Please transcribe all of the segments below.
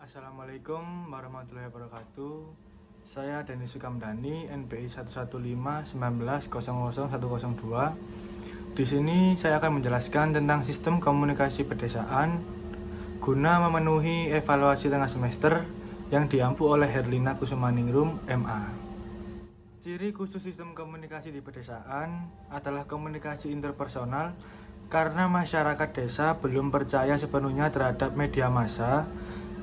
Assalamualaikum warahmatullahi wabarakatuh. Saya Dani Sukamdani, NPI 11519000102. Di sini saya akan menjelaskan tentang sistem komunikasi pedesaan guna memenuhi evaluasi tengah semester yang diampu oleh Herlina Kusumaningrum, MA. Ciri khusus sistem komunikasi di pedesaan adalah komunikasi interpersonal karena masyarakat desa belum percaya sepenuhnya terhadap media massa,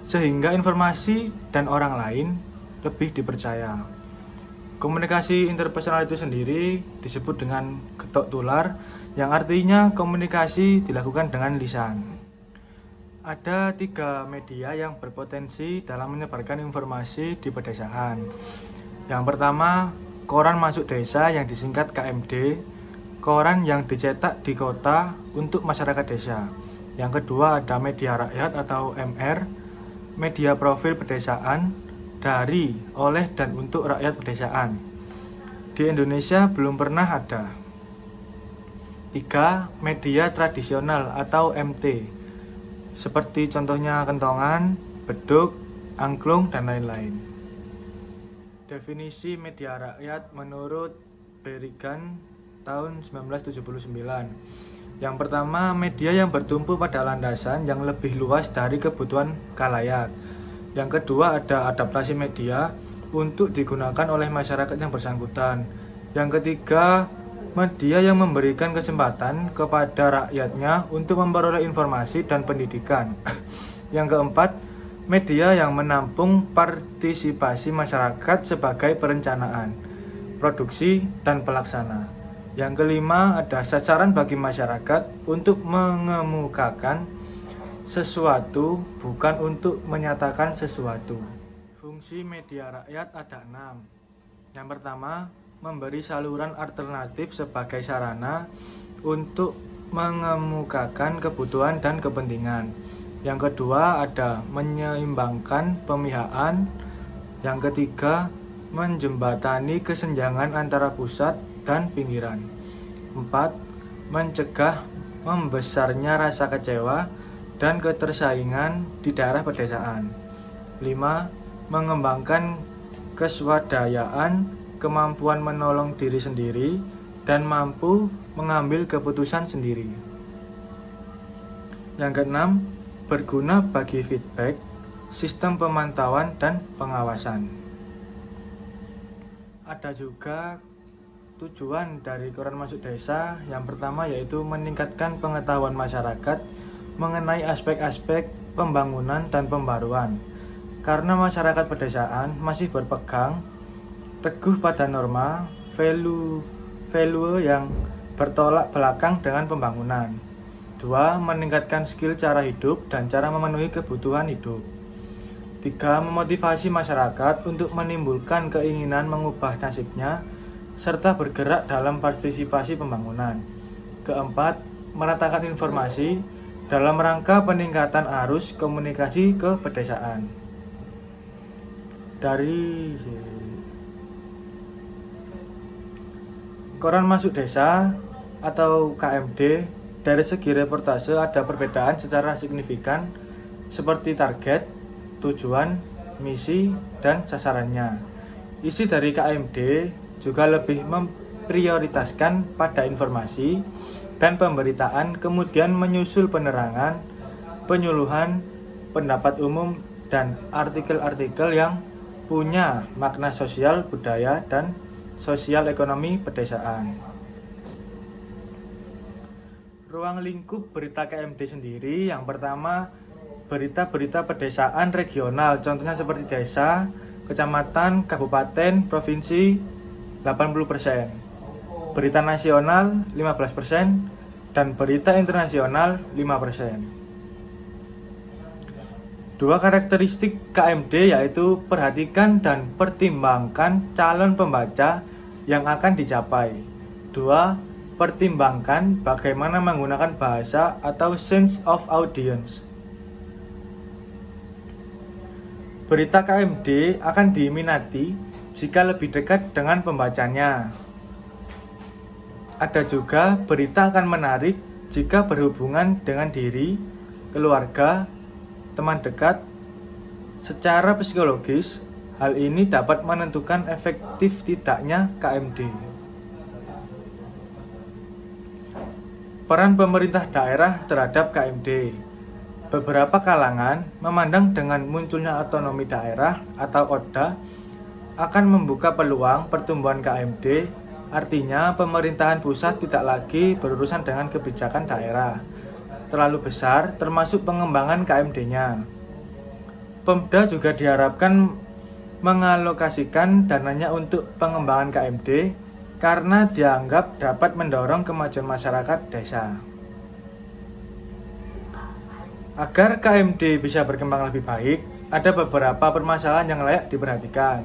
sehingga informasi dan orang lain lebih dipercaya. Komunikasi interpersonal itu sendiri disebut dengan getok tular, yang artinya komunikasi dilakukan dengan lisan. Ada 3 media yang berpotensi dalam menyebarkan informasi di pedesaan. Yang pertama, koran masuk desa yang disingkat KMD, koran yang dicetak di kota untuk masyarakat desa. Yang kedua ada media rakyat atau MR, media profil pedesaan dari, oleh, dan untuk rakyat pedesaan. Di Indonesia belum pernah ada. 3. Media tradisional atau MT, seperti contohnya kentongan, beduk, angklung, dan lain-lain. Definisi media rakyat menurut Berrigan tahun 1979. Yang pertama, media yang bertumpu pada landasan yang lebih luas dari kebutuhan khalayak. Yang kedua, ada adaptasi media untuk digunakan oleh masyarakat yang bersangkutan. Yang ketiga, media yang memberikan kesempatan kepada rakyatnya untuk memperoleh informasi dan pendidikan. Yang keempat, media yang menampung partisipasi masyarakat sebagai perencanaan, produksi, dan pelaksana. Yang kelima, ada sasaran bagi masyarakat untuk mengemukakan sesuatu, bukan untuk menyatakan sesuatu. Fungsi media rakyat ada 6. Yang pertama, memberi saluran alternatif sebagai sarana untuk mengemukakan kebutuhan dan kepentingan. Yang kedua, ada menyeimbangkan pemihakan. Yang ketiga, menjembatani kesenjangan antara pusat dan pinggiran. 4. Mencegah membesarnya rasa kecewa dan ketersaingan di daerah pedesaan. 5. Mengembangkan keswadayaan, kemampuan menolong diri sendiri, dan mampu mengambil keputusan sendiri. Yang keenam, berguna bagi feedback, sistem pemantauan, dan pengawasan. Ada juga tujuan dari koran masuk desa. Yang pertama yaitu meningkatkan pengetahuan masyarakat mengenai aspek-aspek pembangunan dan pembaruan. Karena masyarakat pedesaan masih berpegang teguh pada norma, value yang bertolak belakang dengan pembangunan. 2. Meningkatkan skill cara hidup dan cara memenuhi kebutuhan hidup. 3. Memotivasi masyarakat untuk menimbulkan keinginan mengubah nasibnya serta bergerak dalam partisipasi pembangunan. 4. Meratakan informasi dalam rangka peningkatan arus komunikasi ke pedesaan. Dari koran masuk desa atau KMD, dari segi reportase ada perbedaan secara signifikan seperti target, tujuan, misi, dan sasarannya. Isi dari KMD juga lebih memprioritaskan pada informasi dan pemberitaan, kemudian menyusul penerangan, penyuluhan, pendapat umum, dan artikel-artikel yang punya makna sosial, budaya, dan sosial ekonomi pedesaan. Ruang lingkup berita KMD sendiri, yang pertama, berita-berita pedesaan regional, contohnya seperti desa, kecamatan, kabupaten, provinsi, 80%, berita nasional 15%, dan berita internasional 5%. 2 karakteristik KMD yaitu perhatikan dan pertimbangkan calon pembaca yang akan dicapai. 2. Pertimbangkan bagaimana menggunakan bahasa atau sense of audience. Berita KMD akan diminati jika lebih dekat dengan pembacanya. Ada juga berita akan menarik jika berhubungan dengan diri, keluarga, teman dekat, Secara psikologis, hal ini dapat menentukan efektif tidaknya KMD. Peran pemerintah daerah terhadap KMD. Beberapa kalangan memandang dengan munculnya otonomi daerah atau ODA akan membuka peluang pertumbuhan KMD, artinya pemerintahan pusat tidak lagi berurusan dengan kebijakan daerah terlalu besar termasuk pengembangan KMD-nya. Pemda juga diharapkan mengalokasikan dananya untuk pengembangan KMD karena dianggap dapat mendorong kemajuan masyarakat desa. Agar KMD bisa berkembang lebih baik, ada beberapa permasalahan yang layak diperhatikan.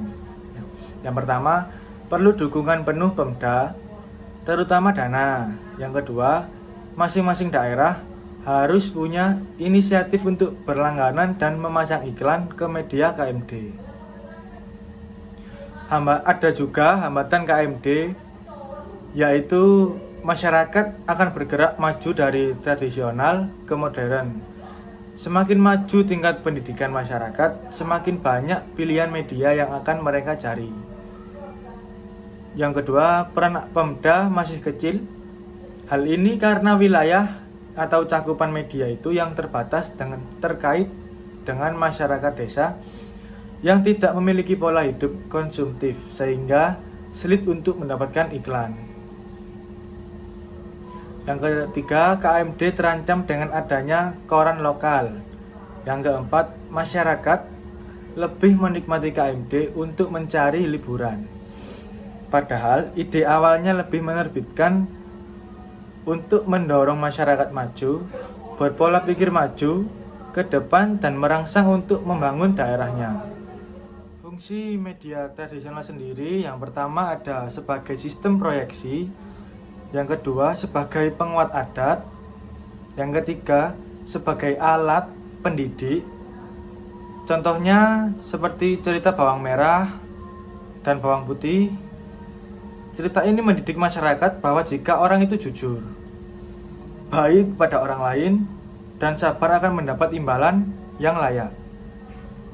Yang pertama, perlu dukungan penuh Pemda, terutama dana. Yang kedua, masing-masing daerah harus punya inisiatif untuk berlangganan dan memasang iklan ke media KMD. Ada juga hambatan KMD, yaitu masyarakat akan bergerak maju dari tradisional ke modern. Semakin maju tingkat pendidikan masyarakat, semakin banyak pilihan media yang akan mereka cari. Yang kedua, peran Pemda masih kecil. Hal ini karena wilayah atau cakupan media itu yang terbatas terkait dengan masyarakat desa yang tidak memiliki pola hidup konsumtif, sehingga sulit untuk mendapatkan iklan. Yang ketiga, KMD terancam dengan adanya koran lokal. Yang keempat, masyarakat lebih menikmati KMD untuk mencari liburan. Padahal ide awalnya lebih menerbitkan untuk mendorong masyarakat maju, berpola pikir maju ke depan dan merangsang untuk membangun daerahnya. Fungsi media tradisional sendiri, yang pertama ada sebagai sistem proyeksi, yang kedua sebagai penguat adat, yang ketiga sebagai alat pendidik. Contohnya seperti cerita bawang merah dan bawang putih. Cerita ini mendidik masyarakat bahwa jika orang itu jujur, baik pada orang lain, dan sabar akan mendapat imbalan yang layak.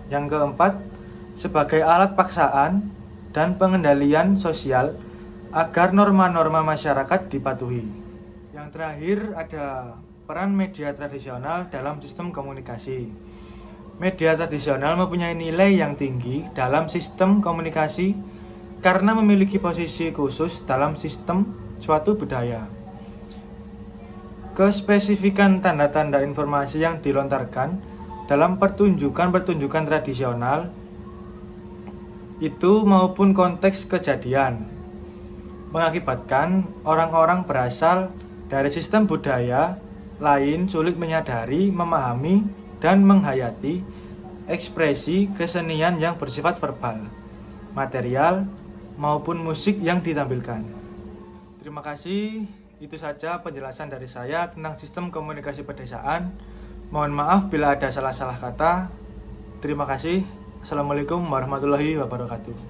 Yang keempat, sebagai alat paksaan dan pengendalian sosial agar norma-norma masyarakat dipatuhi. Yang terakhir ada peran media tradisional dalam sistem komunikasi. Media tradisional mempunyai nilai yang tinggi dalam sistem komunikasi karena memiliki posisi khusus dalam sistem suatu budaya. Kespesifikan tanda-tanda informasi yang dilontarkan dalam pertunjukan-pertunjukan tradisional itu maupun konteks kejadian mengakibatkan orang-orang berasal dari sistem budaya lain sulit menyadari, memahami, dan menghayati ekspresi kesenian yang bersifat verbal, material, maupun musik yang ditampilkan. Terima kasih, itu saja penjelasan dari saya tentang sistem komunikasi pedesaan. Mohon maaf bila ada salah-salah kata. Terima kasih. Assalamualaikum warahmatullahi wabarakatuh.